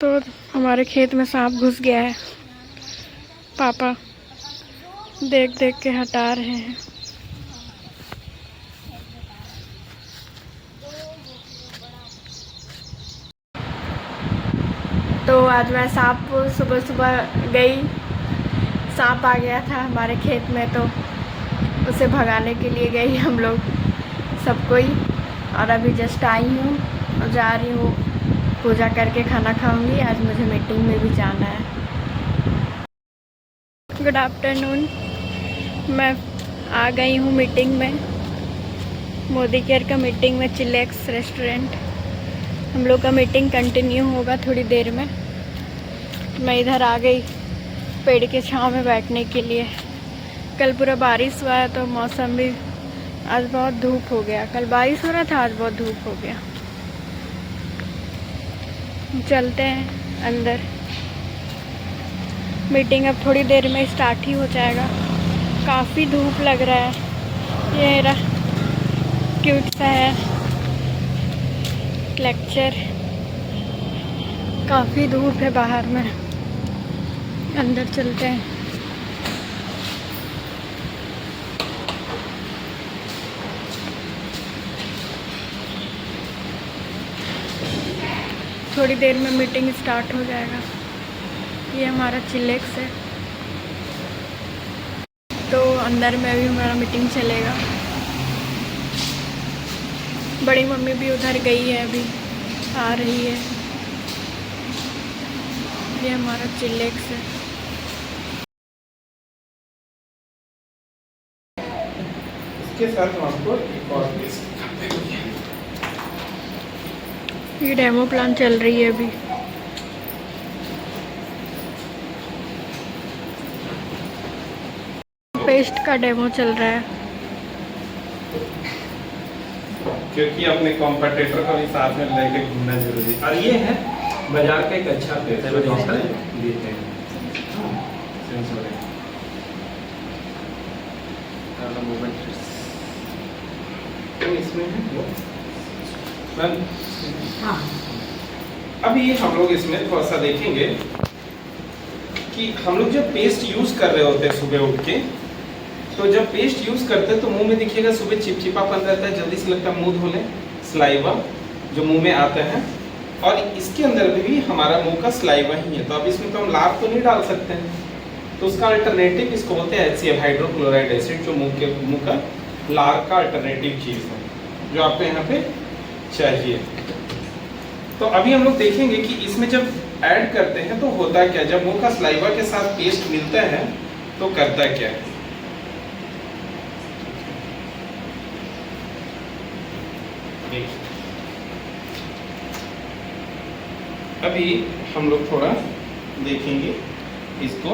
तो हमारे खेत में सांप घुस गया है। पापा देख देख के हटा रहे हैं। तो आज मैं सांप सुबह सुबह गई, सांप आ गया था हमारे खेत में, तो उसे भगाने के लिए गई हम लोग सब कोई। और अभी जस्ट आई हूँ और जा रही हूँ, पूजा करके खाना खाऊंगी। आज मुझे मीटिंग में भी जाना है। Good afternoon. मैं आ गई हूँ मीटिंग में, मोदी केयर का मीटिंग में, चिलेक्स रेस्टोरेंट। हम लोग का मीटिंग कंटिन्यू होगा थोड़ी देर में। मैं इधर आ गई पेड़ के छांव में बैठने के लिए। कल पूरा बारिश हुआ है तो मौसम भी, आज बहुत धूप हो गया। कल बारिश हो रहा था, आज बहुत धूप हो गया। चलते हैं अंदर। मीटिंग अब थोड़ी देर में स्टार्ट ही हो जाएगा। काफ़ी धूप लग रहा है। ये मेरा क्यूट सा है लेक्चर। काफ़ी धूप है बाहर में। अंदर चलते हैं। थोड़ी देर में मीटिंग स्टार्ट हो जाएगा। ये हमारा चिलेक्स है, तो अंदर में भी हमारा मीटिंग चलेगा। बड़ी मम्मी भी उधर गई है, अभी आ रही है। ये हमारा चिलेक्स है। इसके साथ हम आपको एक और पीस ये डेमो प्लान चल रही है अभी। पेस्ट का डेमो चल रहा है, क्योंकि अपने कॉम्पिटिटर को भी साथ में लेके घूमना जरूरी है। और ये है बाजार का एक अच्छा प्लेस है, डॉक्टर देते हैं। इसमें है वो मैम। हाँ, अभी हम लोग इसमें थोड़ा सा देखेंगे कि हम लोग जब पेस्ट यूज कर रहे होते हैं सुबह उठ के, तो जब पेस्ट यूज करते हैं तो मुंह में देखिएगा सुबह चिपचिपापन रहता है, जल्दी से लगता है मुंह धो लें। स्लाइवा जो मुंह में आता है, और इसके अंदर भी हमारा मुंह का स्लाइवा ही है। तो अब इसमें तो हम लार तो नहीं डाल सकते हैं, तो उसका अल्टरनेटिव इसको बोलते हैं HCl, हाइड्रोक्लोराइड एसिड, जो मुंह का लार का अल्टरनेटिव चीज है, जो आपको यहाँ पे चाहिए। तो अभी हम लोग देखेंगे कि इसमें जब ऐड करते हैं तो होता क्या, जब मुंह का स्लाइवा के साथ पेस्ट मिलता है तो करता क्या है। अभी हम लोग थोड़ा देखेंगे इसको।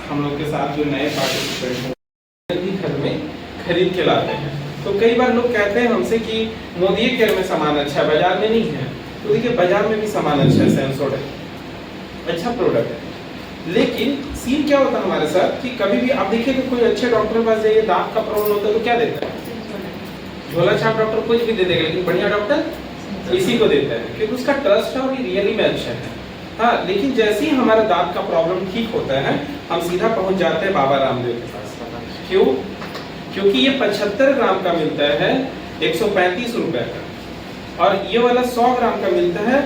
हम लोग के साथ जो नए पार्टिसिपेंट भी घर में खरीद के लाते हैं, तो कई बार लोग कहते हैं हमसे कि मोदी केयर में सामान अच्छा है, बाजार में नहीं है। तो देखिए बाजार में भी सामान अच्छा है, सेंसोडाइन अच्छा प्रोडक्ट है, लेकिन सीन क्या होता है हमारे साथ कि कभी भी आप देखिए कि कोई अच्छे डॉक्टर के पास जाइए, दांत का प्रॉब्लम होता है तो क्या देता है, झोला छाप डॉक्टर कुछ भी दे देगा, लेकिन बढ़िया डॉक्टर इसी को देता है क्योंकि उसका ट्रस्ट है और ये रियली में अच्छा है। हाँ, लेकिन जैसे ही हमारा दांत का प्रॉब्लम ठीक होता है, हम सीधा पहुंच जाते हैं बाबा रामदेव के पास। क्यों? क्योंकि ये 75 ग्राम का मिलता है 135 रुपए का, और ये वाला 100 ग्राम का मिलता है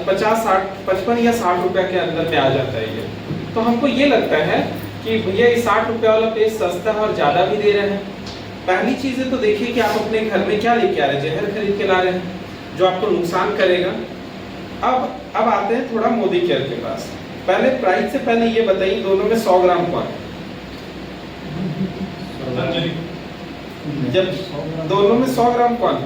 55 या 60 रुपए के अंदर में आ जाता है ये। तो हमको ये लगता है कि भैया ये 60 रुपए वाला पेस्ट सस्ता है और ज्यादा भी दे रहे हैं। पहली चीज है तो देखिए कि आप अपने घर में क्या लेके आ रहे हैं, जहर खरीद के ला रहे हैं जो आपको नुकसान करेगा। अब आते हैं थोड़ा मोदी केयर के पास। पहले प्राइस से पहले ये बताइए, दोनों में 100 ग्राम कौन है? जब दोनों में 100 ग्राम कौन है?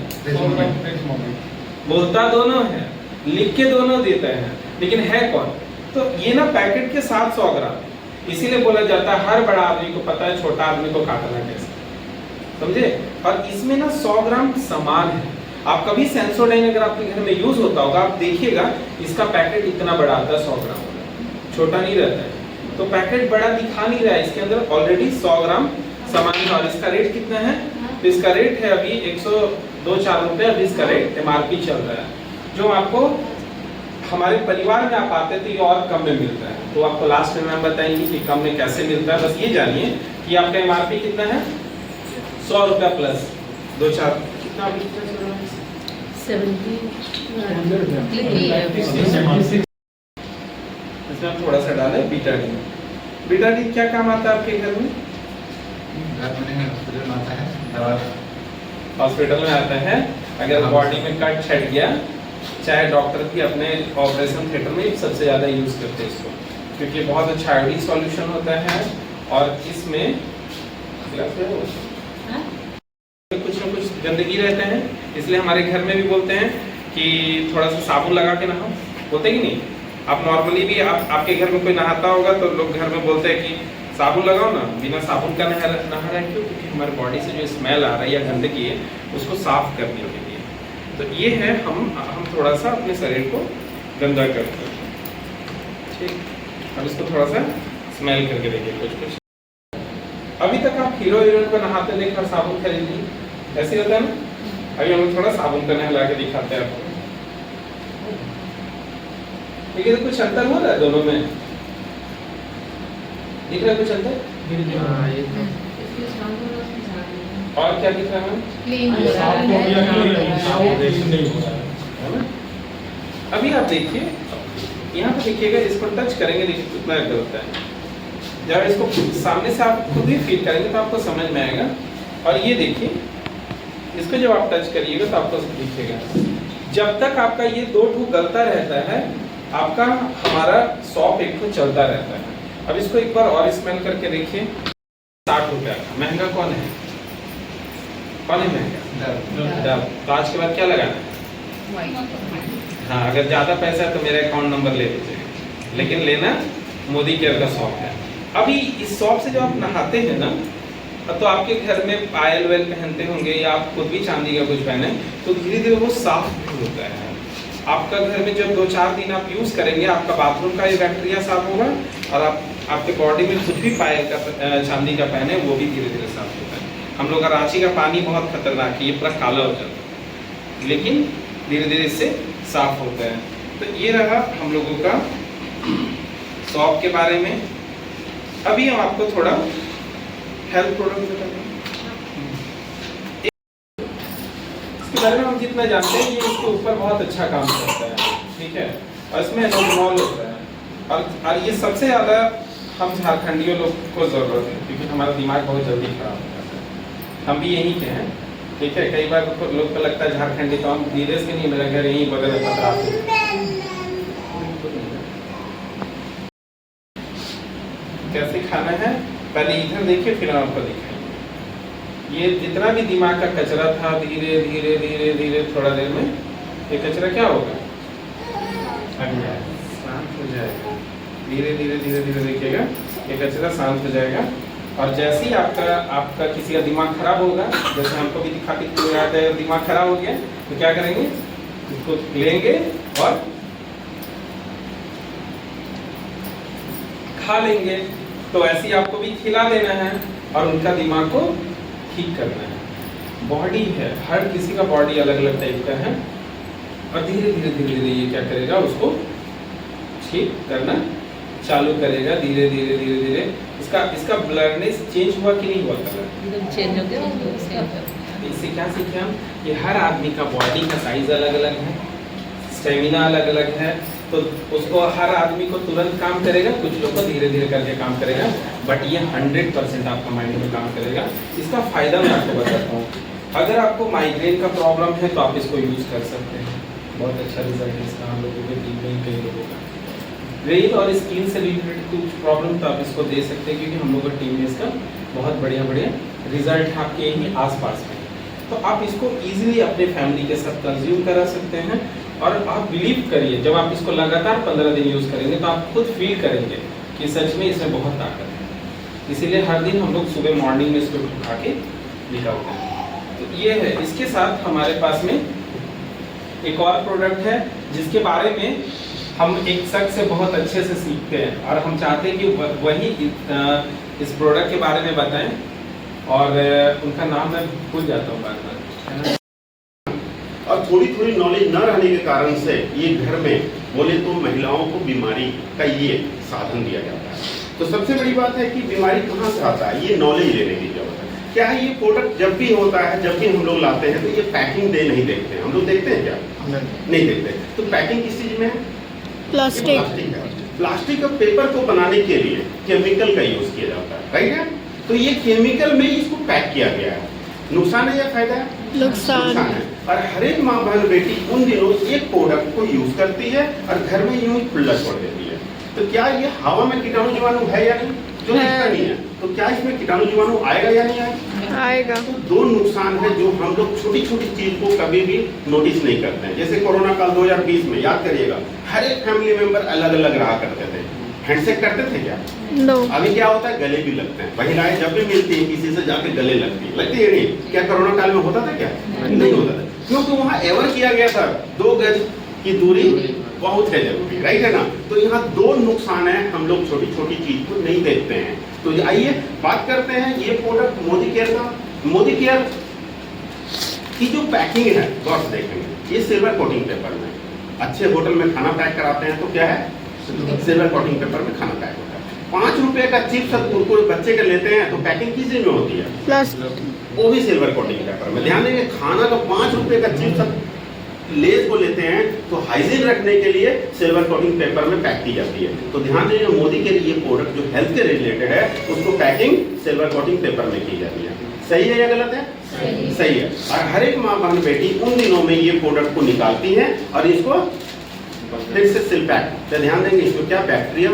बोलता दोनों है, लिख के दोनों देता है, लेकिन है कौन? तो ये ना पैकेट के साथ 100 ग्राम, इसीलिए बोला जाता है हर बड़ा आदमी को पता है छोटा आदमी को काटना कैसे, समझे? और इसमें ना 100 ग्राम सामान है। आप कभी सेंसोडाइन अगर आपके घर में यूज होता होगा, आप देखिएगा इसका पैकेट इतना बड़ा आता है, 100 ग्राम, छोटा नहीं रहता है। तो पैकेट बड़ा दिखा नहीं रहा है, इसके अंदर ऑलरेडी 100 ग्राम सामान है। और इसका रेट कितना है? तो इसका रेट है अभी 102-4 रुपए, अभी इसका रेट MRP चल रहा है, जो आपको हमारे परिवार में आप आते हैं तो ये और कम में मिलता है। तो आपको लास्ट में मैम बताएंगे कि कम में कैसे मिलता है। बस ये जानिए कि आपका एमआरपी कितना है, 100 रुपया प्लस 2-4 कितना इसमें थोड़ा सा डाले बीटाडीन। बीटाडीन क्या काम आता है आपके घर में? हॉस्पिटल में आता है। अगर बॉडी में कट छट गया, चाहे डॉक्टर भी अपने ऑपरेशन थिएटर में सबसे ज़्यादा यूज़ करते हैं इसको, क्योंकि बहुत अच्छा आयोडीन सॉल्यूशन होता है और इसमें कुछ ना कुछ गंदगी रहते हैं, इसलिए हमारे घर में भी बोलते हैं कि थोड़ा सा साबुन लगा के नहाओ, बोलते कि नहीं? आप नॉर्मली भी आपके घर में कोई नहाता होगा तो लोग घर में बोलते हैं कि साबुन लगाओ ना, बिना साबुन का नहा रहा है क्यों? क्योंकि हमारे बॉडी से जो स्मेल आ रहा है या गंदगी है उसको साफ करने के लिए। तो ये है हम थोड़ा सा अपने शरीर को गंदा करते हैं। ठीक, अब इसको थोड़ा सा स्मेल करके देखिए कुछ। अभी तक आप हीरो हीरोइन को नहाते देख और साबुन खरीद ली, ऐसे होता है ना? अभी हम लोग थोड़ा साबुन का नहला के दिखाते हैं आपको। ठीक है, तो कुछ अंतर हो रहा है दोनों में? दिख रहा है कुछ अंतर? और क्या दिख रहा है? अभी आप देखिए, यहाँ पे देखिएगा, इसको टच करेंगे, देखिए कितना होता है। जब इसको सामने से आप खुद ही फील करेंगे तो आपको समझ में आएगा। और ये देखिए, इसको जब आप टच करिएगा तो आपको दिखेगा। जब तक आपका ये 2 ठो गलता रहता है, आपका हमारा सॉप एक ठो चलता रहता है। अब इसको एक बार और स्मेल करके देखिए। 60 रुपया का महंगा कौन है? कौन है महंगा? डव। तो आज के बाद क्या लगाना है? हाँ, अगर ज्यादा पैसा है तो मेरा अकाउंट नंबर ले लीजिएगा, लेकिन लेना मोदी केयर का सॉप है। अभी इस सॉप से जब आप नहाते हैं ना, तो आपके घर में पायल वेल पहनते होंगे या आप खुद भी चांदी का कुछ पहने, तो धीरे धीरे वो साफ होता है। आपका घर में जब 2-4 दिन आप यूज करेंगे, आपका बाथरूम का ये बैक्टीरिया साफ होगा और आपके बॉडी में कुछ भी पायल का चांदी का पहने वो भी धीरे धीरे साफ होता है। हम लोग का रांची का पानी बहुत खतरनाक है, ये पूरा काला हो जाता है, लेकिन धीरे धीरे इससे साफ होता है। तो ये रहा हम लोगों का सॉप के बारे में। अभी हम आपको थोड़ा हेल्थ प्रोडक्ट बताएंगे। इसके बारे में हम जितना जानते हैं, ये इसके ऊपर बहुत अच्छा काम करता है, ठीक है, और इसमें एनोमोल होता है। और ये सबसे ज़्यादा हम झारखंडियों लोग को ज़रूरत है, क्योंकि हमारा दिमाग बहुत जल्दी खराब हो जाता है। हम भी यहीं के हैं, ठीक है। कई बार लोग को लगता है झारखंडी, तो हम धीरे से नहीं, मेरा घर यहीं बगल में पता। कैसे खाना है पहले इधर देखिए, फिर आपको दिखाएंगे। ये जितना भी दिमाग का कचरा था, धीरे धीरे धीरे धीरे थोड़ा देर में ये कचरा क्या होगा? शांत हो जाएगा। धीरे धीरे धीरे धीरे देखिएगा, ये कचरा शांत हो जाएगा। और जैसे ही आपका किसी का दिमाग खराब होगा, जैसे हमको भी दिखाते हैं दिमाग खराब हो गया, तो क्या करेंगे? इसको लेंगे और खा लेंगे। तो ऐसे ही आपको भी खिला देना है और उनका दिमाग को ठीक करना है। बॉडी है, हर किसी का बॉडी अलग अलग टाइप का है, और धीरे धीरे धीरे धीरे ये क्या करेगा? उसको ठीक करना चालू करेगा। धीरे धीरे धीरे धीरे इसका ब्लडनेस चेंज हुआ कि नहीं हुआ? कलर चेंज हो गया। इससे क्या सीखे हम? ये हर आदमी का बॉडी का साइज अलग अलग है, स्टेमिना अलग अलग है, तो उसको हर आदमी को तुरंत काम करेगा, कुछ लोग को धीरे धीरे करके काम करेगा, बट ये 100% आपका माइंड में काम करेगा। इसका फायदा मैं आपको बताता हूँ। अगर आपको माइग्रेन का प्रॉब्लम है तो आप इसको यूज़ कर सकते हैं, बहुत अच्छा रिजल्ट है इसका हम लोगों के टीम में कई लोगों का। वेट और स्किन से रिलेटेड कुछ प्रॉब्लम तो आप इसको दे सकते हैं, क्योंकि हम लोग का टीम में इसका बहुत बढ़िया रिजल्ट है आपके यहीं आसपास में। तो आप इसको इजीली अपने फैमिली के साथ कंज्यूम करा सकते हैं। और आप बिलीव करिए, जब आप इसको लगातार 15 दिन यूज़ करेंगे तो आप खुद फील करेंगे कि सच में इसमें बहुत ताकत है। इसीलिए हर दिन हम लोग सुबह मॉर्निंग में इसको खा के निकालते हैं। तो ये है। इसके साथ हमारे पास में एक और प्रोडक्ट है जिसके बारे में हम एक शख्स से बहुत अच्छे से सीखते हैं, और हम चाहते हैं कि वही इस प्रोडक्ट के बारे में बताएं। और उनका नाम मैं भूल जाता हूँ बार बार, और थोड़ी थोड़ी नॉलेज न रहने के कारण से ये घर में बोले तो महिलाओं को बीमारी का ये साधन दिया जाता है। तो सबसे बड़ी बात है कि बीमारी कहाँ से आता है, ये नॉलेज लेने की जरूरत है। क्या है, ये प्रोडक्ट जब भी होता है, जब भी हम लोग लाते हैं तो ये पैकिंग दे नहीं देखते हैं। हम लोग देखते हैं क्या? नहीं देखते। तो पैकिंग किस चीज में है? प्लास्टिक। प्लास्टिक है। प्लास्टिक और पेपर को बनाने के लिए केमिकल का यूज किया जाता है, राइट है? तो ये केमिकल में इसको पैक किया गया है। नुकसान है या फायदा है? नुकसान है। और हर एक माँ बहन बेटी उन दिनों एक प्रोडक्ट को यूज करती है और घर में यूं ही खुला छोड़ देती है। तो क्या ये हवा में कीटाणु जीवाणु है या नहीं? जो दिखता नहीं है। तो क्या इसमें कीटाणु जीवाणु आएगा या नहीं आएगा? आएगा। तो दो नुकसान है जो हम लोग छोटी छोटी चीज को कभी भी नोटिस नहीं करते हैं। जैसे कोरोना काल 2020 में याद करिएगा, हर एक फैमिली मेंबर अलग अलग रहा करते थे। हैंडशेक करते थे क्या? नो। अभी क्या होता है, गले भी लगते हैं। महिलाएं जब भी मिलती है किसी से जाके गले लगती है नहीं? क्या कोरोना काल में होता था क्या? नहीं होता था, क्योंकि वहाँ एवर किया गया था 2 गज की दूरी बहुत है जरूरी, राइट है ना? तो यहाँ दो नुकसान है, हम लोग छोटी छोटी चीज को नहीं देखते हैं। तो आइए बात करते हैं ये प्रोडक्ट मोदी केयर का। मोदी केयर की जो पैकिंग है गौर से देखेंगे, ये सिल्वर कोटिंग पेपर में। अच्छे होटल में खाना पैक कराते हैं तो क्या है, सिल्वर कोटिंग पेपर में खाना पैक होता है। 5 रुपए का चिप्स कुरकुरे बच्चे के लेते हैं तो पैकिंग किस में होती है? प्लास्टिक, वो भी सिल्वर कोटिंग पेपर में। ध्यान देंगे, खाना का 5 रुपए का चिप्स लेस को लेते हैं तो हाइजीन रखने के लिए सिल्वर कोटिंग पेपर में पैक की जाती है। तो ध्यान देंगे, मोदी के लिए प्रोडक्ट जो हेल्थ के रिलेटेड है उसको पैकिंग सिल्वर कोटिंग पेपर में की जाती है। सही है या गलत है? सही है। और हर एक माँ बहन बेटी उन दिनों में ये प्रोडक्ट को निकालती है और इसको फिर से सिल पैक। तो ध्यान देंगे, इसको क्या बैक्टीरिया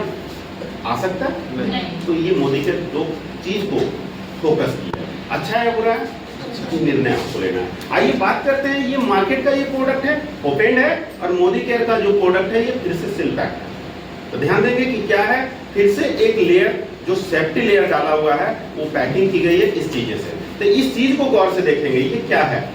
आ सकता है? तो ये मोदी के दो चीज को फोकस किया। अच्छा है या बुरा है? निर्णय आपको लेना है। आइए बात करते हैं, ये मार्केट का ये प्रोडक्ट है, ओपेन है, और मोदी केयर का जो प्रोडक्ट है ये फिर से सिल पैक है। तो ध्यान देंगे कि क्या है, फिर से एक लेयर जो सेफ्टी लेयर डाला हुआ है वो पैकिंग की गई है इस चीज से। तो इस चीज को गौर से देखेंगे, ये क्या है?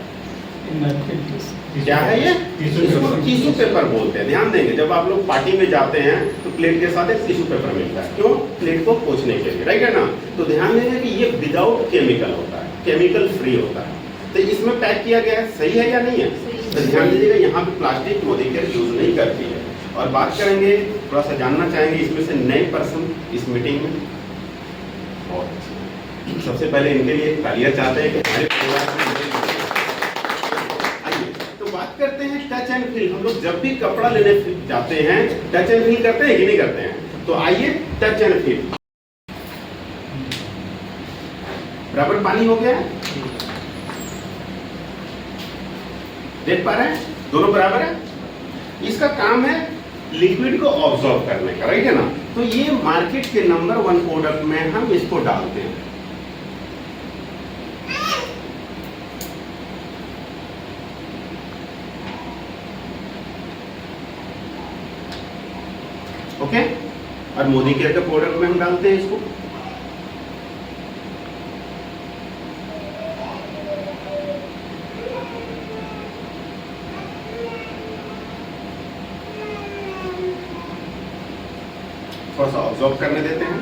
क्या है ये? टिश्यू पेपर बोलते हैं। ध्यान देंगे, जब आप लोग पार्टी में जाते हैं तो प्लेट के साथ एक टिश्यू पेपर मिलता है। क्यों? प्लेट को पोंछने के लिए, राइट है ना? तो ध्यान देंगे कि ये विदाउट केमिकल होता है, केमिकल फ्री होता है। तो इसमें पैक किया गया है, सही है या नहीं है? तो ध्यान दीजिएगा, यहाँ पे प्लास्टिक मोदी केयर यूज नहीं करती है। और बात करेंगे, थोड़ा सा जानना चाहेंगे इसमें से नए पर्सन इस मीटिंग में। और सबसे पहले इनके लिए तालियां चाहते हैं कि हमारे परिवार में। आइए तो बात करते हैं टच एंड फील। हम लोग जब भी कपड़ा लेने जाते हैं टच एंड फील करते हैं कि नहीं करते हैं? तो आइए टच एंड फील। बराबर पानी हो गया है, देख पा रहे हैं? दोनों बराबर है। इसका काम है लिक्विड को ऑब्जॉर्व करने का, राइट है ना? तो ये मार्केट के नंबर 1 प्रोडक्ट में हम इसको डालते हैं। ओके, और मोदी केयर के प्रोडक्ट में हम डालते हैं इसको। थोड़ा सा ऑब्जॉर्व करने देते हैं।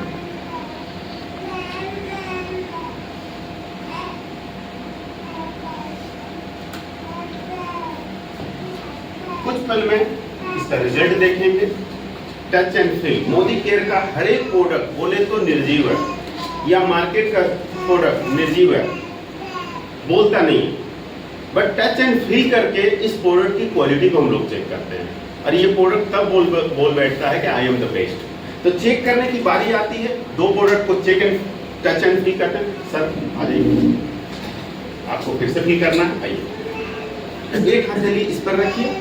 कुछ पल में इसका रिजल्ट देखेंगे। Touch and feel, Modi care का हर एक प्रोडक्ट बोले तो निर्जीव है, या मार्केट का प्रोडक्ट निर्जीव है, बोलता नहीं, बट टच एंड फील करके इस प्रोडक्ट की क्वालिटी को हम लोग चेक करते हैं। और ये प्रोडक्ट तब बोल बैठता है कि आई एम द बेस्ट। तो चेक करने की बारी आती है, 2 प्रोडक्ट को check and touch and feel करते हैं। सर आ जाइए, आपको फिर से फील करना है। आइए, एक हथेली इस पर रखिए,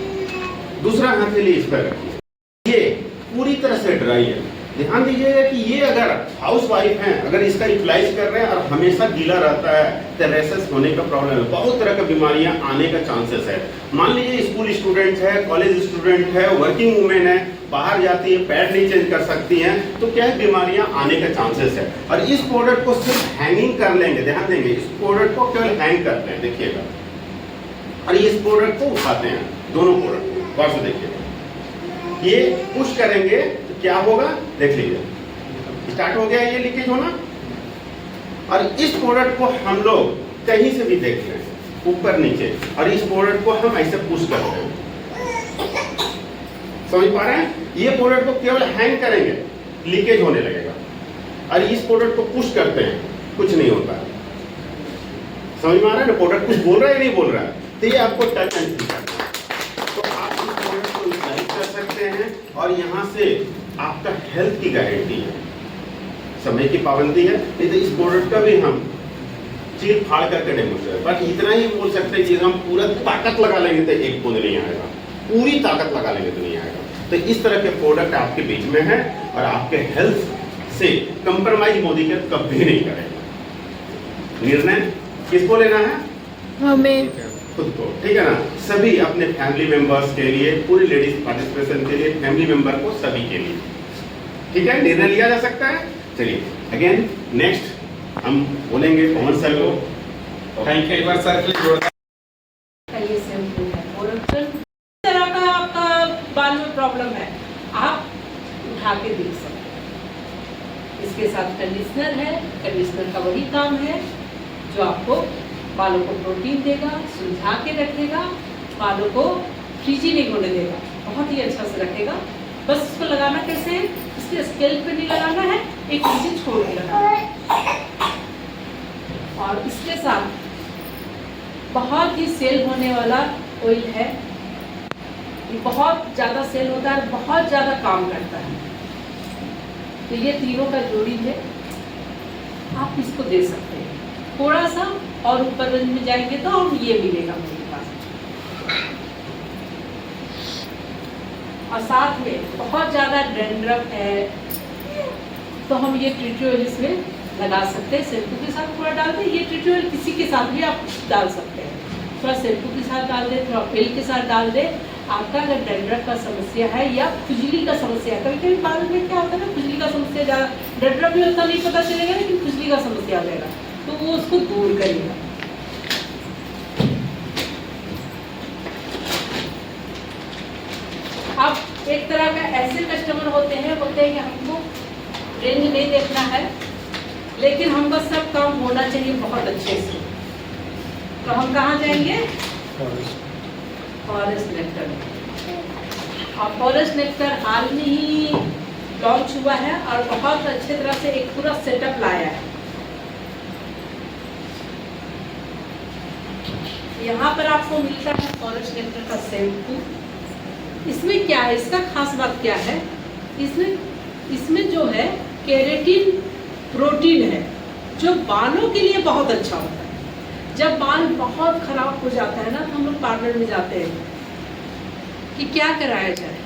दूसरा हथेली इस पर रखिए। ये पूरी तरह से ड्राई है। ध्यान दीजिएगा कि ये अगर हाउस वाइफ हैं, अगर इसका यूटिलाइज कर रहे हैं और हमेशा गीला रहता है तो रेसेस होने का प्रॉब्लम है, बहुत तरह की बीमारियां आने का चांसेस है। मान लीजिए स्कूल स्टूडेंट है, कॉलेज स्टूडेंट है, वर्किंग वुमेन है, बाहर जाती है, पैड नहीं चेंज कर सकती हैं, तो क्या है, बीमारियां आने का चांसेस है। और इस प्रोडक्ट को सिर्फ हैंगिंग कर लेंगे। ध्यान देंगे, इस प्रोडक्ट को केवल हैंग करते हैं, देखिएगा, और इस प्रोडक्ट को उठाते हैं, दोनों प्रोडक्ट को गौर से देखिएगा। ये पुश करेंगे तो क्या होगा, देख लीजिए, स्टार्ट हो गया ये लीकेज होना। और इस प्रोडक्ट को हम लोग कहीं से भी देख रहे हैं, ऊपर नीचे, और इस प्रोडक्ट को हम ऐसे पुश करते हैं। समझ पा रहे हैं? ये प्रोडक्ट को केवल हैंग करेंगे, लीकेज होने लगेगा, और इस प्रोडक्ट को पुश करते हैं, कुछ नहीं होता है। समझ में आ रहा है ना? प्रोडक्ट कुछ बोल रहा है या नहीं बोल रहा है? तो ये आपको टच एंड फील करना है। तो आप इस प्रोडक्ट को यूटिलाइज कर सकते हैं, और यहाँ से आपका हेल्थ की गारंटी है, समय की पाबंदी है। नहीं तो इस प्रोडक्ट का भी हम चीर फाड़ करके डेमोस्ट्रेट, बट इतना ही बोल सकते हैं कि हम पूरा ताकत लगा लेंगे तो एक बूंद नहीं आएगा, पूरी ताकत लगा लेंगे तो नहीं आएगा। तो इस तरह के प्रोडक्ट आपके बीच में है, और आपके हेल्थ से कंप्रोमाइज मोदी केयर कभी नहीं करेगा। निर्णय किसको लेना है? हमें खुद को, ठीक है ना? सभी अपने फैमिली मेंबर्स के लिए, पूरी लेडीज पार्टिसिपेशन के लिए, फैमिली मेंबर को, सभी के लिए, ठीक है, निर्णय लिया जा सकता है। चलिए अगेन नेक्स्ट हम बोलेंगे पवन सर को। Thank you. एक बार सर के लिए जोरदार ये शैम्पू है, और इस तरह का आपका बाल में प्रॉब्लम है, आप उठा के देख सकते हैं। इसके साथ कंडीशनर है, कंडीशनर का वही काम है जो आपको बालों को प्रोटीन देगा, सुलझा के रखेगा, बालों को फ्रीजी नहीं होने देगा, बहुत ही अच्छा से रखेगा। बस इसको लगाना कैसे है? इसके स्केल्प पे नहीं लगाना है, एक इंची छोड़ के लगाना है। और इसके साथ बहुत ही सेल होने वाला ऑयल है, ये बहुत ज़्यादा सेल होता है, बहुत ज़्यादा काम करता है। तो ये तीनों का जोड़ी है, आप इसको दे सकते हैं। थोड़ा सा और ऊपर रेंज में जाएंगे तो और ये मिलेगा मेरे पास। और साथ में बहुत ज़्यादा डैंड्रफ है तो हम ये ट्रीटी ऑयल इसमें लगा सकते हैं, शैम्पू के साथ थोड़ा डाल दें। ये ट्रीटी ऑयल किसी के साथ भी आप डाल सकते हैं, थोड़ा शैम्पू के साथ डाल दें, थोड़ा ऑयल के साथ डाल दें। आपका अगर डैंड्रफ का समस्या है या खुजली का समस्या है, कभी कभी बाल में क्या होता है ना, खुजली का समस्या, ज़्यादा डैंड्रफ भी होता नहीं पता चलेगा, लेकिन खुजली का समस्या हो जाएगा, तो वो उसको दूर करेगा। अब एक तरह का ऐसे कस्टमर होते हैं कि हमको रेंज नहीं देखना है, लेकिन हमको सब काम होना चाहिए बहुत अच्छे से, तो हम कहाँ जाएंगे? Forest nectar. और फॉरेस्ट नेक्टर हाल में ही लॉन्च हुआ है और बहुत अच्छे तरह से एक पूरा सेटअप लाया है। यहाँ पर आपको मिलता है फॉरेस्ट नेक्टर का शैम्पू। इसमें क्या है, इसका खास बात क्या है? इसमें जो है केराटिन प्रोटीन है, जो बालों के लिए बहुत अच्छा होता है। जब बाल बहुत खराब हो जाता है ना, तो हम लोग पार्लर में जाते हैं कि क्या कराया जाए।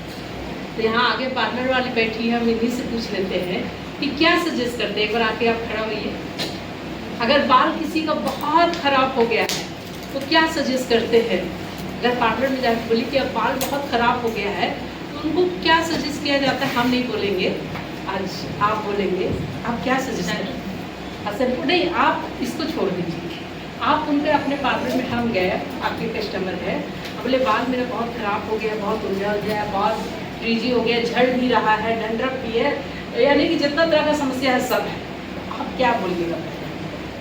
तो यहाँ आगे पार्लर वाली बैठी है, हम इन्हीं से पूछ लेते हैं कि क्या सजेस्ट करते हैं। एक बार आके आप खड़ा होइए। अगर बाल किसी का बहुत खराब हो गया है तो क्या सजेस्ट करते हैं? अगर पार्लर में जाके बोली कि अब बाल बहुत खराब हो गया है तो उनको क्या सजेस्ट किया जाता है? हम नहीं बोलेंगे, आज आप बोलेंगे। आप क्या सजेस्ट करें? शैम्पू नहीं, आप इसको छोड़ दीजिए। आप उनके अपने पार्लर में हम गए, आपके कस्टमर है, बोले बाल मेरा बहुत खराब हो गया, बहुत उलझा हो गया, बहुत फ्रीजी हो गया, झड़ भी रहा है, डैंड्रफ भी है, यानी कि जितना तरह का समस्या है सब है। आप क्या बोलिएगा?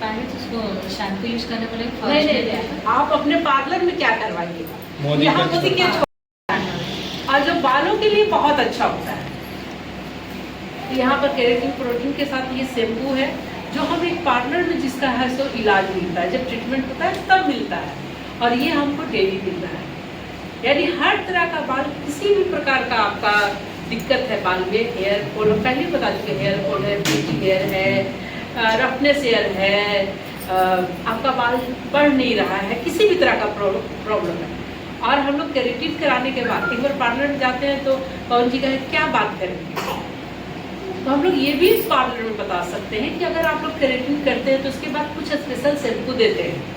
पहले तो उसको शैम्पू यूज करने वाले नहीं, आप अपने पार्लर में क्या करवाइएगा? यहाँ मोदी के और जो बालों के लिए बहुत अच्छा होता है। यहाँ पर केराटिन प्रोटीन के साथ ये शैम्पू है जो हम एक पार्लर में जिसका है सो इलाज मिलता है, जब ट्रीटमेंट होता है तब मिलता है, और ये हमको डेली मिल रहा है। यानी हर तरह का बाल, किसी भी प्रकार का आपका दिक्कत है बाल में, हेयर फॉल, पहले बता चुके, हेयर फॉल है, फ्रीजी हेयर है, रफनेस हेयर है, आपका बाल बढ़ नहीं रहा है, किसी भी तरह का प्रॉब्लम है, और हम लोग केराटिन कराने के बाद एक बार पार्लर में जाते हैं तो पवन जी कहे क्या बात करेंगे, तो हम लोग ये भी इस पार्लर में बता सकते हैं कि अगर आप लोग केराटिन करते हैं तो उसके बाद कुछ स्पेशल शैम्पू देते हैं।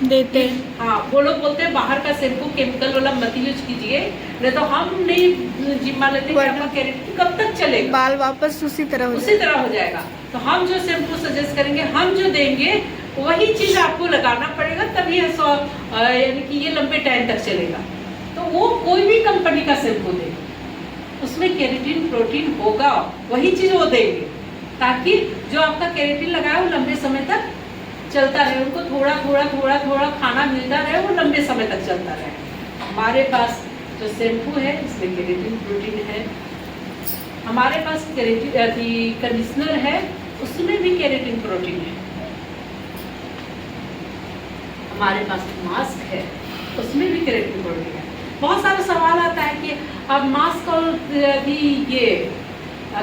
देते हैं। हाँ, वो लोग बोलते हैं बाहर का शैम्पू केमिकल वाला मत यूज कीजिए, नहीं तो हम नहीं जिम्मा लेते कि आपका केराटिन कब तक चलेगा, बाल वापस उसी तरह हो जाएगा। तो हम जो शैम्पू सजेस्ट करेंगे, हम जो देंगे वही चीज आपको लगाना पड़ेगा, तभी यानी कि ये लंबे टाइम तक चलेगा। तो वो कोई भी कंपनी का शैम्पू दे, उसमें केराटिन प्रोटीन होगा, वही चीज वो देंगे, ताकि जो आपका केराटिन लगाया वो लंबे समय तक चलता रहे, उनको थोड़ा थोड़ा थोड़ा थोड़ा खाना मिलता रहे, वो लंबे समय तक चलता रहे। हमारे पास जो शैम्पू है इसमें केराटिन प्रोटीन है, हमारे पास कंडीशनर है उसमें भी केराटिन प्रोटीन है, हमारे पास मास्क है उसमें भी केराटिन प्रोटीन है। बहुत सारा सवाल आता है कि अब मास्क और ये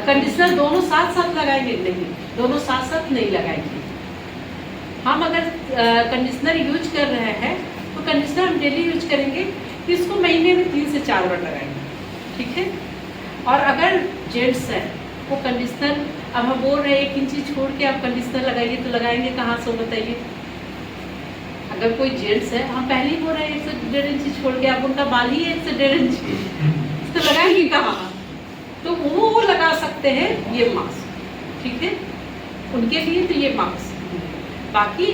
कंडीशनर दोनों साथ साथ लगाएंगे? नहीं, दोनों साथ साथ नहीं लगाएंगे। हम अगर कंडीशनर यूज कर रहे हैं तो कंडीशनर हम डेली यूज करेंगे, इसको महीने में 3 से 4 बार लगाएंगे, ठीक है। और अगर जेंट्स है वो कंडीशनर, अब हम बोल रहे हैं 1 इंची छोड़ के आप कंडीशनर लगाइए, तो लगाएंगे कहाँ से बताइए? अगर कोई जेंट्स है, हम पहले ही बोल रहे हैं 1 से 1.5 इंची छोड़ के, आप उनका बाल ही 1 से 1.5 इंची, तो लगाएंगे कहाँ? तो वो लगा सकते हैं ये मास्क, ठीक है, उनके लिए तो ये मास्क। बाकी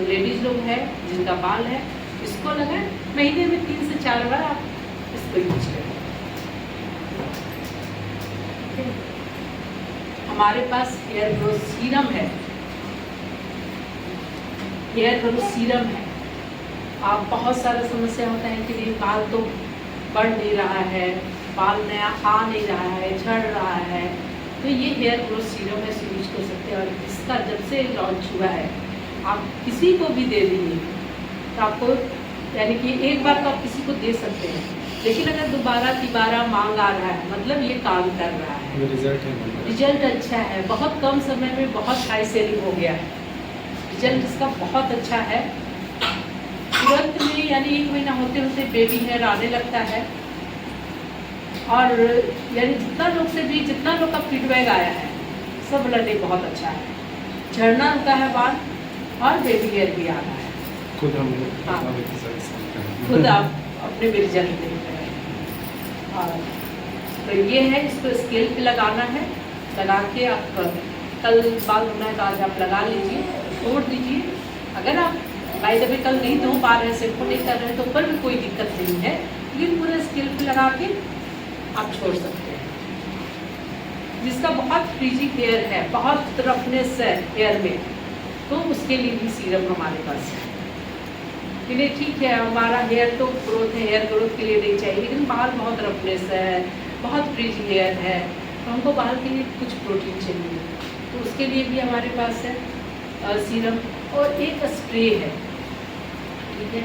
लेडीज लोग हैं जिनका बाल है इसको लगाएं, महीने में 3 से 4 बार आप इसको यूज करें। हमारे पास हेयर ग्रोथ सीरम है, हेयर ग्रोथ सीरम है। आप बहुत सारा समस्या होता है कि नहीं बाल तो बढ़ नहीं रहा है, बाल नया आ नहीं रहा है, झड़ रहा है, तो ये हेयर ग्रोथ सीरम है, इसे यूज कर सकते हैं। और इसका जब से लॉन्च हुआ है आप किसी को भी दे दीजिए तो आपको, यानी कि एक बार तो आप किसी को दे सकते हैं, लेकिन अगर दोबारा तिबारा मांग आ रहा है मतलब ये काम कर रहा है, रिजल्ट अच्छा है, बहुत कम समय में बहुत हाई सेलिंग हो गया है, रिजल्ट इसका बहुत अच्छा है। तुरंत में यानी 1 महीना होते होते बेबी हेयर आने लगता है, और यानी जितना लोग का फीडबैक आया है सब बोला नहीं बहुत अच्छा है, झड़ना रुका है बाल और बेबी हेयर भी आ रहा है। खुद हम हाँ। खुद आप अपने भी रिजल्ट देख रहे हैं। और तो ये है, इसको स्केल पे लगाना है, लगा के आप कल बाल धोना है तो आज आप लगा लीजिए, छोड़ दीजिए। अगर आप बाई द वे कल नहीं धो पा रहे हैं, शैम्पू नहीं कर रहे हैं, तो पर भी कोई दिक्कत नहीं है, लेकिन पूरे स्केल पे लगा के आप छोड़ सकते हैं। जिसका बहुत फ्रीजी हेयर है, बहुत रफनेस है हेयर में, तो उसके लिए भी सीरम हमारे पास है। कि नहीं ठीक है, हमारा हेयर तो ग्रोथ है, हेयर ग्रोथ के लिए नहीं चाहिए, लेकिन बाल बहुत रफनेस है, बहुत फ्रीजी हेयर है, तो हमको बाल के लिए कुछ प्रोटीन चाहिए, तो उसके लिए भी हमारे पास है सीरम। और एक स्प्रे है, ठीक है,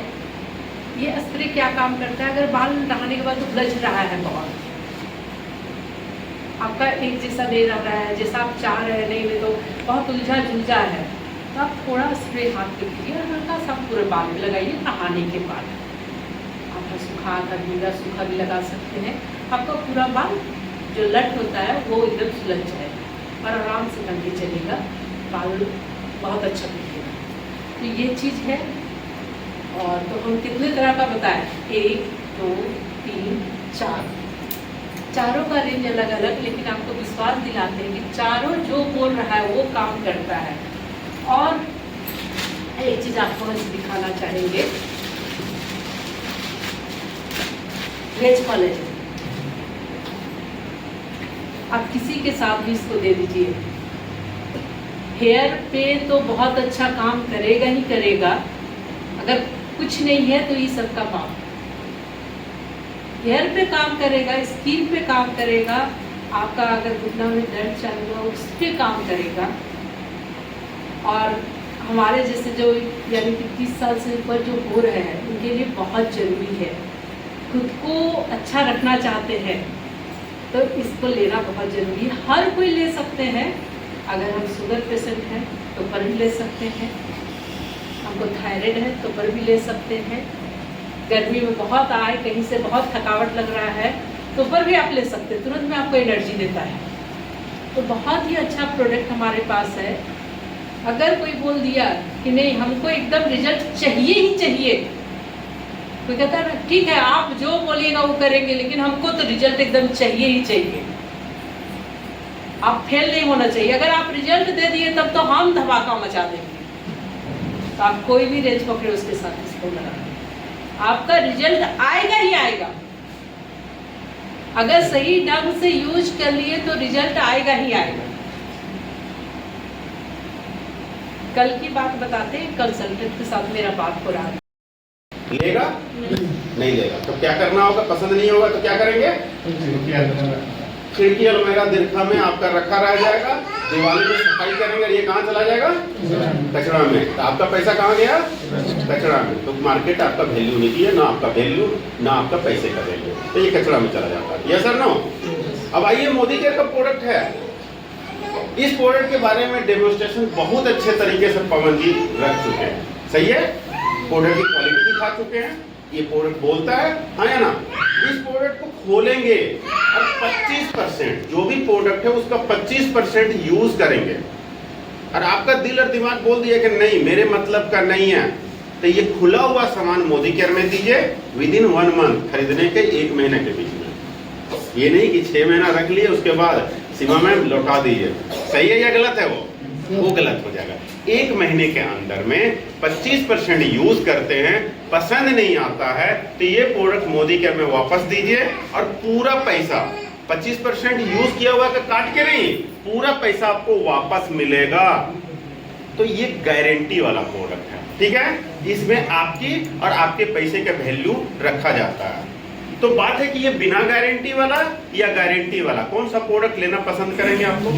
ये स्प्रे क्या काम करता है? अगर बाल नहाने के बाद उलझ रहा है बहुत, आपका एक जैसा नहीं रह रहा है जैसा आप चाह रहे हैं, नहीं तो बहुत उलझा झुलझा है, तो आप थोड़ा स्प्रे हाथ पे कीजिए और हल्का सा पूरे बाल में लगाइए नहाने के बाद। आप सूखा का गीला सूखा भी लगा सकते हैं, आपका पूरा बाल जो लट होता है वो एकदम सुलझ जाएगा और आराम से कंघी चलेगा, बाल बहुत अच्छा दिखेगा। तो ये चीज़ है। और तो हम कितने तरह का बताएं? 1 2 3 4, चारों का रेंज अलग अलग, लेकिन आपको विश्वास दिलाते हैं कि चारों जो बोल रहा है वो काम करता है। और एक चीज आपको हम दिखाना चाहेंगे, वेज कॉलेजन, आप किसी के साथ भी इसको दे दीजिए, हेयर पे तो बहुत अच्छा काम करेगा ही करेगा। अगर कुछ नहीं है तो ये सब का काम हेयर पे काम करेगा, स्किन पे काम करेगा, आपका अगर घुटना में दर्द चालू हुआ उस पर काम करेगा। और हमारे जैसे जो यानी कि 30 साल से ऊपर जो हो रहे हैं उनके लिए बहुत ज़रूरी है, खुद को अच्छा रखना चाहते हैं तो इसको लेना बहुत ज़रूरी है। हर कोई ले सकते हैं, अगर हम शुगर पेशेंट हैं तो पर भी ले सकते हैं, हमको थायराइड है तो पर भी ले सकते हैं, गर्मी में बहुत आए कहीं से बहुत थकावट लग रहा है तो पर भी आप ले सकते हैं, तुरंत में आपको एनर्जी देता है। तो बहुत ही अच्छा प्रोडक्ट हमारे पास है। अगर कोई बोल दिया कि नहीं हमको एकदम रिजल्ट चाहिए ही चाहिए, कोई कहता है ना ठीक है आप जो बोलिएगा वो करेंगे, लेकिन हमको तो रिजल्ट एकदम चाहिए ही चाहिए, आप फेल नहीं होना चाहिए। अगर आप रिजल्ट दे दिए तब तो हम धमाका मचा देंगे। तो आप कोई भी रेंज पकड़े उसके साथ इसको लगा, आपका रिजल्ट आएगा ही आएगा। अगर सही ढंग से यूज कर लिए तो रिजल्ट आएगा ही आएगा। कल की बात बताते हैं, कंसल्टेंट के साथ मेरा बात हो रहा है। लेगा नहीं लेगा तो क्या करना होगा? पसंद नहीं होगा तो क्या करेंगे? खिड़की अलमीरा दिरखा में आपका रखा रह जाएगा, दिवाली में सफाई करेंगे, ये कहाँ चला जाएगा? कचरा में। तो आपका पैसा कहाँ गया? कचरा में। तो मार्केट आपका वैल्यू नहीं दिया, ना आपका वैल्यू ना आपका पैसे का वैल्यू, तो ये कचरा में चला जाता है। Yes sir no? अब आइए, मोदी केयर का प्रोडक्ट है। इस प्रोडक्ट के बारे में डेमोन्स्ट्रेशन बहुत अच्छे तरीके से पवन जी रख चुके हैं। सही है? प्रोडक्ट की क्वालिटी दिखा चुके हैं, ये प्रोडक्ट बोलता है, हाँ या ना? इस प्रोडक्ट को खोलेंगे और 25% जो भी प्रोडक्ट है उसका 25% यूज करेंगे, और आपका दिल और दिमाग बोल दिया कि नहीं मेरे मतलब का नहीं है, तो ये खुला हुआ सामान मोदी केयर में दीजिए विद इन 1 मंथ, खरीदने के 1 महीने के बीच में। ये नहीं कि 6 महीना रख लिए उसके बाद सीमा में लौटा दीजिए। सही है या गलत है? वो गलत हो जाएगा। 1 महीने के अंदर में 25% यूज करते हैं, पसंद नहीं आता है तो ये प्रोडक्ट मोदी केयर में वापस दीजिए, और पूरा पैसा 25% यूज किया हुआ का काट के नहीं, पूरा पैसा आपको वापस मिलेगा। तो ये गारंटी वाला प्रोडक्ट है, ठीक है? इसमें आपकी और आपके पैसे का वैल्यू रखा जाता है। तो बात है कि ये बिना गारंटी वाला या गारंटी वाला, कौन सा प्रोडक्ट लेना पसंद करेंगे आपको?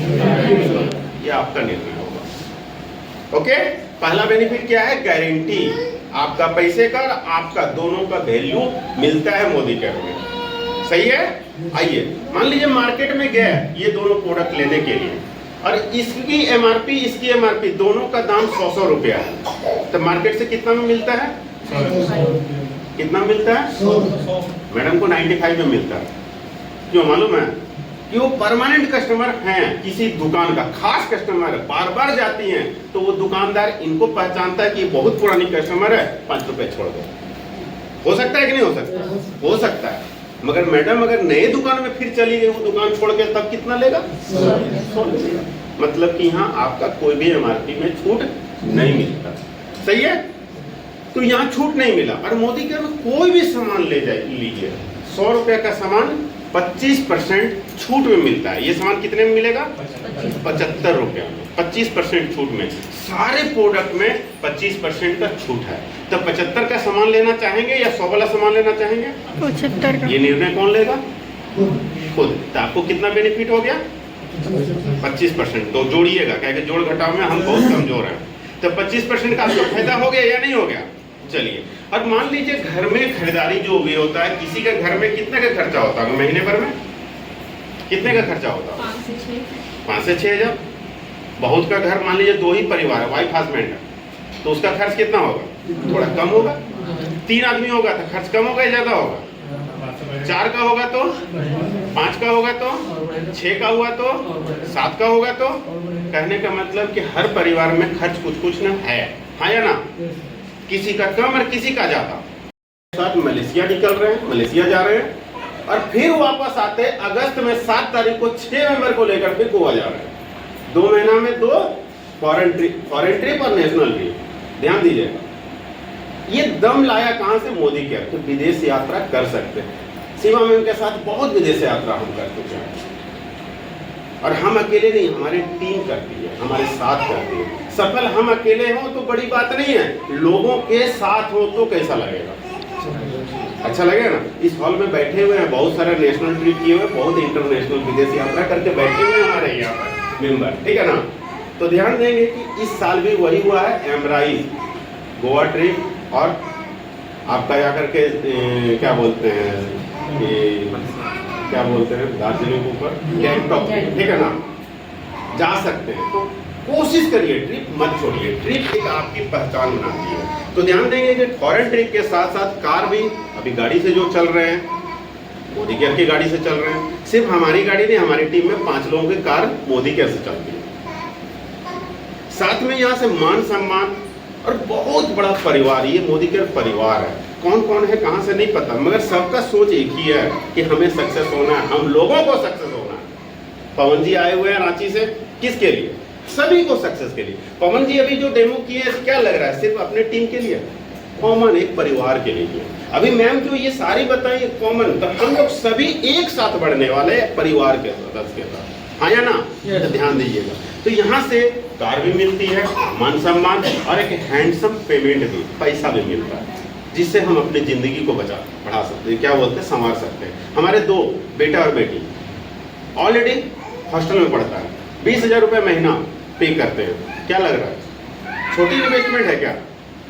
ये आपका निर्णय होगा। ओके, पहला बेनिफिट क्या है? गारंटी, आपका पैसे का और आपका दोनों का वैल्यू मिलता है मोदी केयर में। सही है? आइए, मान लीजिए मार्केट में गए ये दोनों प्रोडक्ट लेने के लिए, और इसकी एमआरपी इसकी एमआरपी दोनों का दाम 100 रुपया है, तो मार्केट से कितना में मिलता है? कितना मिलता है? 100। मैडम को 95 में मिलता है। क्यों मालूम है? कि वो परमानेंट कस्टमर हैं, किसी दुकान का खास कस्टमर है, बार बार जाती हैं, तो वो दुकानदार इनको पहचानता है कि बहुत पुरानी कस्टमर है, 5 रुपए छोड़ दो। हो सकता है कि नहीं हो सकता? हो सकता है। मगर मैडम अगर नए दुकान में फिर चली गई वो दुकान छोड़ के, तब कितना लेगा? 100 लेगा। मतलब कि यहाँ आपका कोई भी एमआरपी में छूट नहीं मिलता। सही है? तो यहाँ छूट नहीं मिला, और मोदी केयर में कोई भी सामान ले जाए लीजिए, 100 रुपए का सामान 25% छूट में मिलता है। ये सामान कितने में मिलेगा? 75 रुपया में, 25% छूट में। सारे प्रोडक्ट में 25% का छूट है। तो 75 का सामान लेना चाहेंगे या 100 वाला सामान लेना चाहेंगे? 75 का। ये निर्णय कौन लेगा? खुद। तो आपको कितना बेनिफिट हो गया? 25%। तो जोड़िएगा, क्या कि जोड़ घटाव में हम बहुत कमजोर हैं। तो 25% का आपको फायदा हो गया या नहीं हो गया? चलिए, अब मान लीजिए घर में खरीदारी जो भी होता है, किसी का घर में कितने का खर्चा होता है महीने भर में? कितने का खर्चा होता है? 5 से 6 हज़ार। बहुत का घर मान लीजिए 2 ही परिवार है, वाइफ हस्बैंड है, तो उसका खर्च कितना होगा? थोड़ा कम होगा। 3 आदमी होगा तो खर्च कम होगा या ज्यादा होगा? 4 का होगा तो, 5 का होगा तो, 6 का हुआ तो, 7 का होगा तो। कहने का मतलब कि हर परिवार में खर्च कुछ कुछ न है, हाँ या ना? किसी का कम और किसी का ज्यादा। साथ मलेशिया निकल रहे हैं, मलेशिया जा रहे हैं, और फिर वापस आते अगस्त में 7 तारीख को 6 मेंबर को लेकर फिर गोवा जा रहे हैं। 2 महीना में 2 फॉरेन ट्रिप और नेशनल ट्रिप। ध्यान दीजिएगा, ये दम लाया कहां से? मोदी केयर। तो विदेश यात्रा कर सकते हैं। सीमा मैम के साथ बहुत विदेश यात्रा हम कर चुके हैं, और हम अकेले नहीं, हमारी टीम करती है, हमारे साथ करती है। सफल हम अकेले हो तो बड़ी बात नहीं है, लोगों के साथ हो तो कैसा लगेगा? अच्छा लगेगा ना? इस हॉल में बैठे हुए हैं बहुत सारे नेशनल ट्रिप किए हुए, बहुत इंटरनेशनल विदेश यात्रा करके बैठे हुए हैं हमारे यहाँ पर मेंबर, ठीक है ना? तो ध्यान देंगे कि इस साल भी वही हुआ है, एमराइज गोवा ट्रिप, और आपका यहाँ करके क्या बोलते हैं, क्या बोलते हैं दार्जिलिंग ऊपर गैंगटॉक, ठीक है ना? जा सकते हैं। तो कोशिश करिए, ट्रिप मत छोड़िए। ट्रिप एक आपकी पहचान बनाती है। तो ध्यान देंगे कि फॉरेन ट्रिप के साथ साथ कार भी, अभी गाड़ी से जो चल रहे हैं मोदी केयर की गाड़ी से चल रहे हैं। सिर्फ हमारी गाड़ी नहीं, हमारी टीम में 5 लोगों की कार मोदी केयर से चलती है। साथ में यहाँ से मान सम्मान और बहुत बड़ा परिवार, ये मोदी केयर परिवार है। कौन कौन है कहाँ से नहीं पता, मगर सबका सोच एक ही है कि हमें सक्सेस होना है, हम लोगों को सक्सेस होना है। पवन जी आए हुए हैं रांची से, किसके लिए? सभी को सक्सेस के लिए। पवन जी अभी जो डेमो किए हैं, क्या लग रहा है? सिर्फ अपने टीम के लिए? कॉमन, एक परिवार के लिए। अभी मैम जो ये सारी बताई कॉमन, तो हम लोग सभी एक साथ बढ़ने वाले परिवार के सदस्य के साथ, हाँ या ना? ध्यान दीजिएगा। तो यहाँ से कार भी मिलती है, मान सम्मान और एक हैंडसम पेमेंट भी, पैसा भी मिलता है, जिससे हम अपनी ज़िंदगी को बढ़ा सकते हैं, क्या बोलते हैं, संवार सकते हैं। हमारे 2 बेटा और बेटी ऑलरेडी हॉस्टल में पढ़ता है, 20,000 रुपये महीना पे करते हैं। क्या लग रहा है, छोटी इन्वेस्टमेंट है क्या?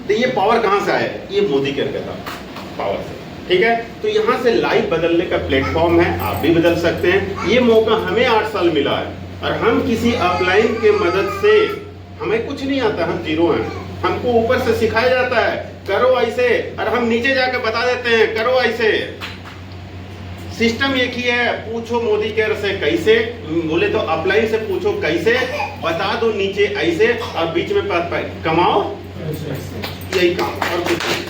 तो ये पावर कहाँ से आया है? ये मोदी केयर का पावर से, ठीक है। तो यहाँ से लाइफ बदलने का प्लेटफॉर्म है, आप भी बदल सकते हैं। ये मौका हमें 8 साल मिला है और हम किसी अपलाइन के मदद से, हमें कुछ नहीं आता, हम जीरो हैं, हमको ऊपर से सिखाया जाता है करो ऐसे, और हम नीचे जाकर बता देते हैं करो ऐसे। सिस्टम एक ही है, पूछो मोदी केयर से कैसे, बोले तो अपलाइन से पूछो कैसे, बता दो नीचे ऐसे, और बीच में कमाओ, यही काम और कुछ नहीं।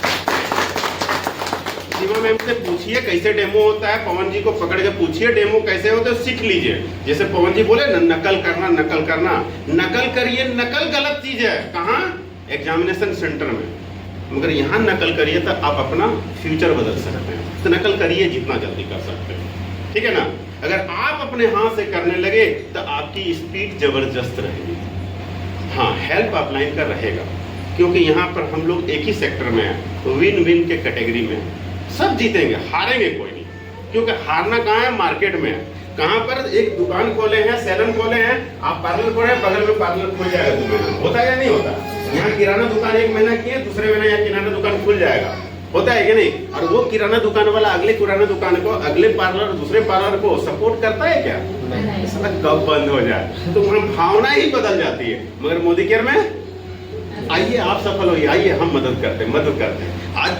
सीमा मैम से पूछिए कैसे डेमो होता है, पवन जी को पकड़ के पूछिए डेमो कैसे होता है, सीख लीजिए। जैसे पवन जी बोले ना, नकल करना, नकल करिए, नकल गलत चीज है। कहाँ? एग्जामिनेशन सेंटर में। मगर यहाँ नकल करिए तो आप अपना फ्यूचर बदल सकते हैं। तो नकल करिए जितना जल्दी कर सकते हैं, ठीक है ना। अगर आप अपने हाथ से करने लगे तो आपकी स्पीड जबरदस्त रहेगी। हाँ, हेल्प अपलाइन का रहेगा, क्योंकि यहाँ पर हम लोग एक ही सेक्टर में हैं, विन विन के कैटेगरी में। सब जीतेंगे, हारेंगे कोई नहीं, क्योंकि हारना कहाँ है? मार्केट में है। कहाँ पर? एक दुकान खोले हैं, सैलून खोले हैं, आप पार्लर खोले, बगल में पार्लर खुल जाएगा 2 महीना, होता है या नहीं होता? यहाँ किराना दुकान 1 महीना किए, दूसरे महीने यहाँ किराना दुकान खुल जाएगा, होता है कि नहीं? और वो किराना दुकान वाला अगले किराना दुकान को, अगले पार्लर, दूसरे पार्लर को सपोर्ट करता है क्या? कब बंद हो जाए तो वहाँ भावना ही बदल जाती है। मगर मोदी केयर में आइए, आप सफल होइए, आइए हम मदद करते हैं। आज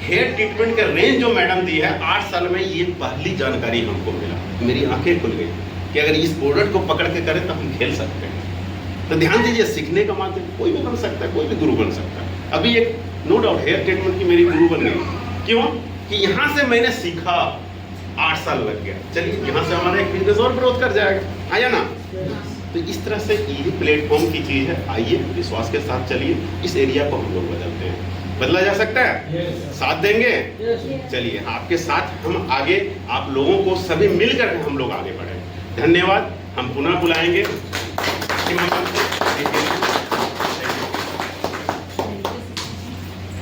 हेयर ट्रीटमेंट का रेंज जो मैडम दी है 8 साल में, ये पहली जानकारी हमको मिला, मेरी आंखें खुल गई कि अगर इस प्रोडक्ट को पकड़ के करें तो हम खेल सकते हैं। तो ध्यान दीजिए, सीखने का माध्यम कोई भी बन सकता है, कोई भी गुरु बन सकता है। अभी एक नो डाउट हेयर ट्रीटमेंट की मेरी गुरु बन गई, क्यों कि यहाँ से मैंने सीखा, 8 साल लग गया। चलिए यहाँ से हमारा एक बिजनेस और ग्रोथ कर जाएगा, आया ना। तो इस तरह से ये प्लेटफॉर्म की चीज है। आइए विश्वास के साथ चलिए, इस एरिया को हम लोग बदलते हैं, बदला जा सकता है। साथ देंगे? चलिए आपके साथ हम आगे, आप लोगों को सभी मिलकर हम लोग आगे बढ़े। धन्यवाद। हम पुनः बुलाएंगे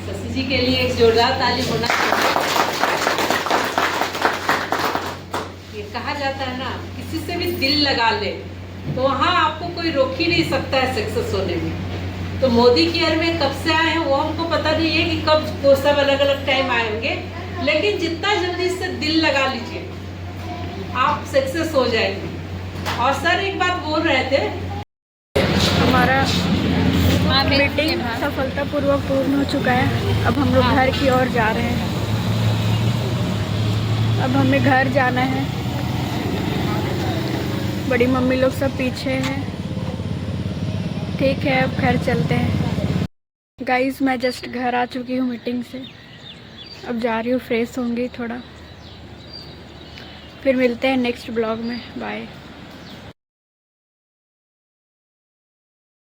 शशि जी के लिए एक जोरदार ताली होना चाहिए। ये कहा जाता है ना, किसी से भी दिल लगा ले तो वहाँ आपको कोई रोक ही नहीं सकता है सक्सेस होने में। तो मोदी केयर में कब से आए हैं वो हमको पता नहीं है कि कब, वो सब अलग अलग टाइम आए होंगे, लेकिन जितना जल्दी इससे दिल लगा लीजिए आप सक्सेस हो जाएंगे। और सर एक बात बोल रहे थे, हमारा मीटिंग सफलतापूर्वक पूर्ण हो चुका है। अब हम लोग घर की ओर जा रहे हैं। अब हमें घर जाना है। बड़ी मम्मी लोग सब पीछे हैं। ठीक है, अब घर चलते हैं। गाइस, मैं जस्ट घर आ चुकी हूँ मीटिंग से। अब जा रही हूँ, फ्रेश होंगी थोड़ा, फिर मिलते हैं नेक्स्ट ब्लॉग में। बाय।